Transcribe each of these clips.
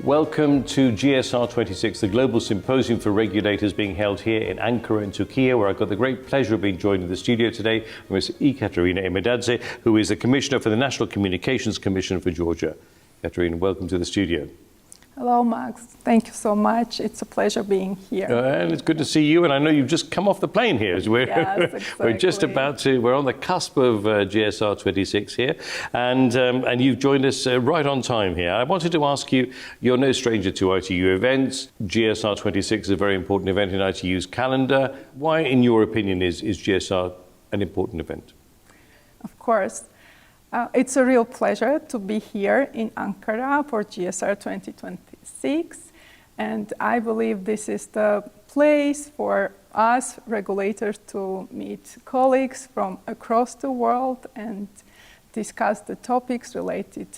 Welcome to GSR 26, the Global Symposium for Regulators being held here in Ankara in Turkey, where I've got the great pleasure of being joined in the studio today by Ms. Ekaterine Imedadze, who is the Commissioner for the National Communications Commission for Georgia. Ekaterine, welcome to the studio. Hello, Max. Thank you so much. It's a pleasure being here. And it's good to see you. And I know you've just come off the plane here. Yes, exactly. We're just about to, we're on the cusp of GSR 26 here. And you've joined us right on time here. I wanted to ask you, you're no stranger to ITU events. GSR 26 is a very important event in ITU's calendar. Why, in your opinion, is GSR an important event? Of course. It's a real pleasure to be here in Ankara for GSR 2026, and I believe this is the place for us regulators to meet colleagues from across the world and discuss the topics related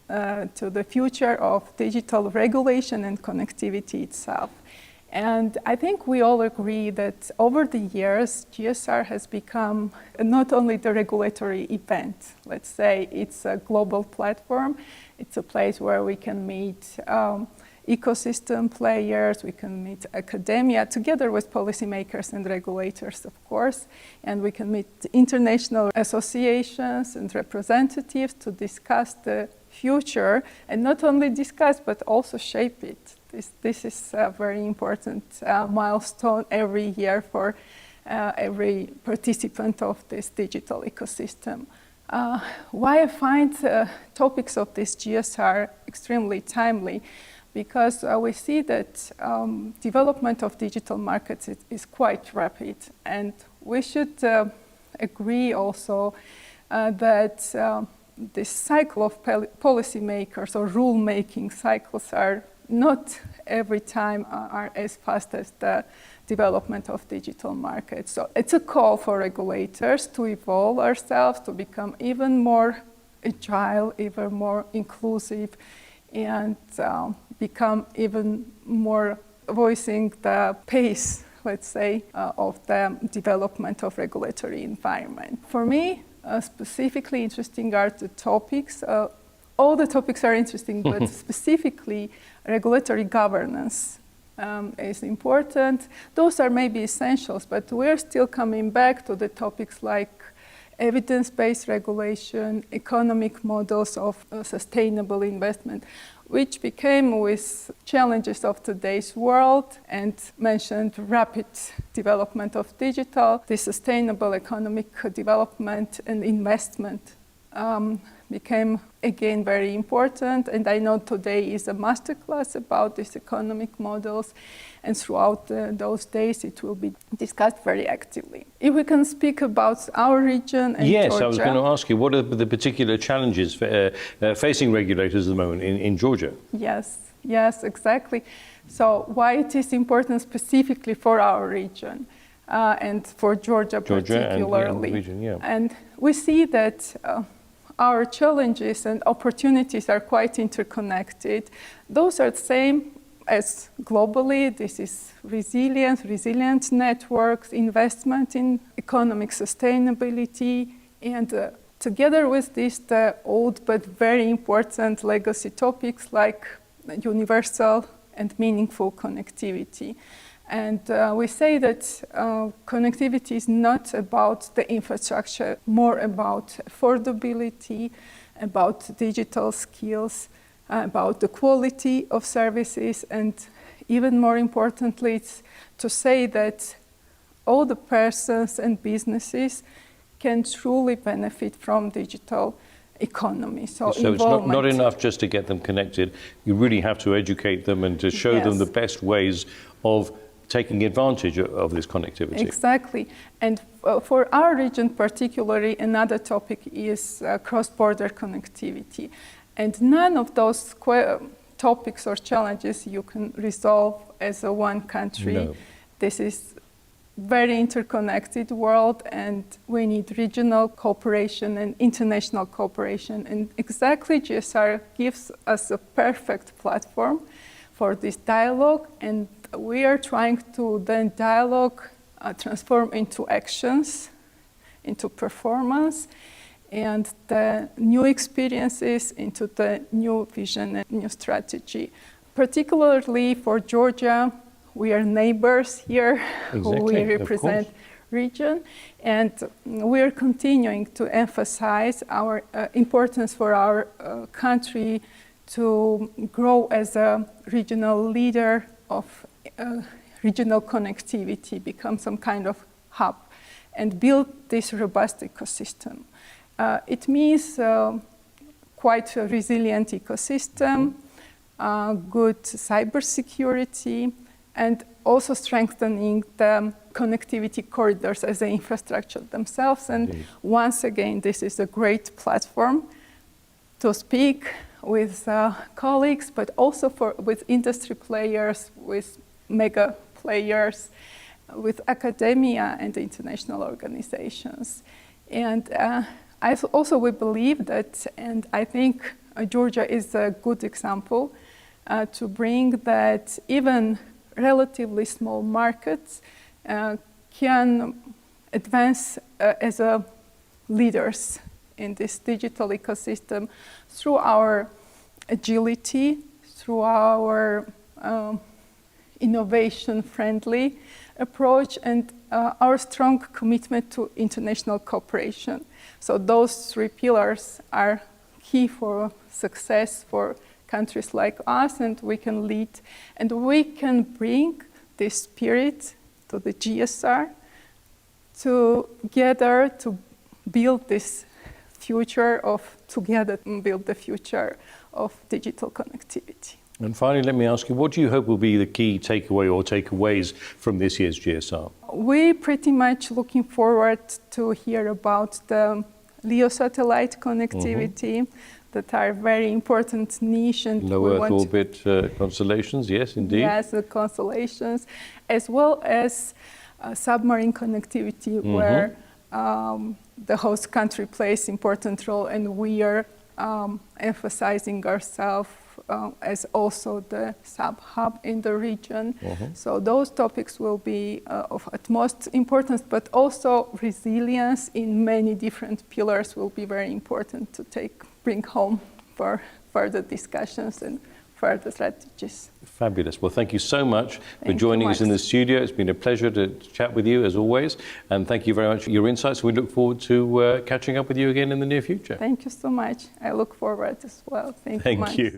to the future of digital regulation and connectivity itself. And I think we all agree that over the years, GSR has become not only the regulatory event, let's say it's a global platform, it's a place where we can meet ecosystem players, we can meet academia together with policymakers and regulators, of course, and we can meet international associations and representatives to discuss the future, and not only discuss, but also shape it. This is a very important milestone every year for every participant of this digital ecosystem. Why I find topics of this GSR extremely timely? Because we see that development of digital markets is quite rapid, and we should agree also that this cycle of policymakers or rule-making cycles are not every time are as fast as the development of digital markets. So it's a call for regulators to evolve ourselves, to become even more agile, even more inclusive, and become even more voicing the pace, let's say, of the development of regulatory environment. For me, specifically interesting are the topics. All the topics are interesting, but specifically regulatory governance is important. Those are maybe essentials, but we're still coming back to the topics like evidence-based regulation, economic models of sustainable investment, which became with challenges of today's world and mentioned rapid development of digital, the sustainable economic development and investment became again very important, and I know today is a masterclass about these economic models, and throughout those days it will be discussed very actively. If we can speak about our region and yes, Georgia. I was going to ask you, what are the particular challenges facing regulators at the moment in Georgia? Yes, exactly. So why it is important specifically for our region and for Georgia particularly. And the region, yeah. And we see that our challenges and opportunities are quite interconnected. Those are the same as globally. This is resilience, resilient networks, investment in economic sustainability, and together with this, the old but very important legacy topics like universal and meaningful connectivity. And we say that connectivity is not about the infrastructure, more about affordability, about digital skills, about the quality of services, and even more importantly, it's to say that all the persons and businesses can truly benefit from digital economy. So it's not enough just to get them connected. You really have to educate them and to show them the best ways of taking advantage of this connectivity. Exactly. And for our region particularly, another topic is cross-border connectivity. And none of those topics or challenges you can resolve as a one country. No. This is very interconnected world, and we need regional cooperation and international cooperation. And exactly GSR gives us a perfect platform for this dialogue, and we are trying to then dialogue transform into actions, into performance, and the new experiences into the new vision and new strategy particularly for Georgia, we are neighbors here. Exactly, We represent region, and we are continuing to emphasize our importance for our country to grow as a regional leader of regional connectivity, become some kind of hub, and build this robust ecosystem. It means quite a resilient ecosystem, good cybersecurity, and also strengthening the connectivity corridors as the infrastructure themselves. And once again, this is a great platform to speak with colleagues, but also with industry players, with mega players, with academia and international organizations. And we believe that, and I think Georgia is a good example to bring that even relatively small markets can advance as leaders in this digital ecosystem through our agility, through our innovation-friendly approach, and our strong commitment to international cooperation. So those three pillars are key for success for countries like us, and we can lead, and we can bring this spirit to the GSR together to build this future of, together build the future of digital connectivity. And finally, let me ask you, what do you hope will be the key takeaway or takeaways from this year's GSR? We're pretty much looking forward to hear about the LEO satellite connectivity that are very important niche, and low Earth orbit constellations, yes, indeed. Yes, the constellations, as well as submarine connectivity, where the host country plays important role, and we are emphasizing ourselves as also the sub-hub in the region. So those topics will be of utmost importance, but also resilience in many different pillars will be very important to bring home for further discussions and further strategies. Fabulous. Well, thank you so much for joining us in the studio. It's been a pleasure to chat with you, as always, and thank you very much for your insights. We look forward to catching up with you again in the near future. Thank you so much. I look forward as well. Thank you.